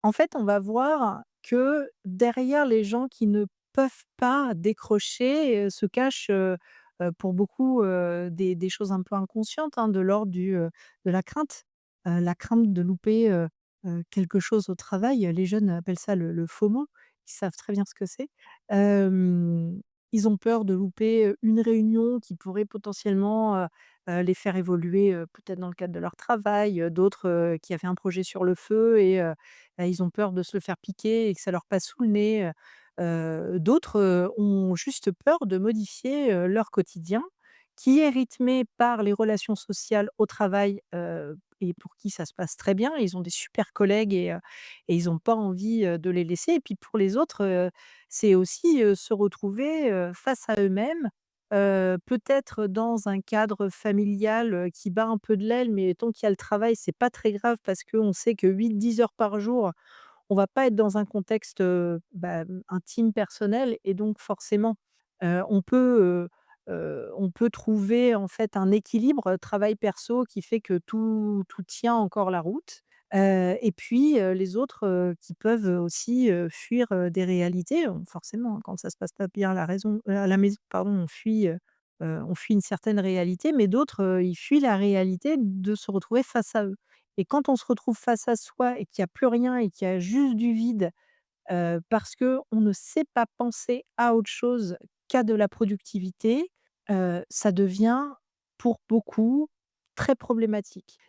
En fait, on va voir que derrière les gens qui ne peuvent pas décrocher, se cachent, pour beaucoup, des choses un peu inconscientes, hein, de l'ordre de la crainte de louper, quelque chose au travail. Les jeunes appellent ça le FOMO. Ils savent très bien ce que c'est. Hem, Ils ont peur de louper, une réunion qui pourrait potentiellement, les faire évoluer, peut-être dans le cadre de leur travail, d'autres, qui avaient un projet sur le feu et ils ont peur de se le faire piquer et que ça leur passe sous le nez, d'autres, ont juste peur de modifier, leur quotidien qui est rythmé par les relations sociales au travail, et pour qui ça se passe très bien. Ils ont des super collègues et ils ont pas envie, de les laisser et puis pour les autres, c'est aussi, se retrouver, face à eux-mêmes, peut-être dans un cadre familial, qui bat un peu de l'aile, mais tant qu'il y a le travail, c'est pas très grave parce qu'on sait que 8-10 heures par jour, on va pas être dans un contexte, intime, personnel et donc forcément, on peut trouver en fait un équilibre, travail perso qui fait que tout tient encore la route. Et puis, les autres, qui peuvent, aussi, fuir, des réalités, forcément, hein, quand ça se passe pas bien à la maison, pardon, on fuit une certaine réalité, mais d'autres, ils fuient la réalité de se retrouver face à eux. Et quand on se retrouve face à soi et qu'il y a plus rien et qu'il y a juste du vide, parce qu'on ne sait pas penser à autre chose qu'à de la productivité, ça devient pour beaucoup très problématique.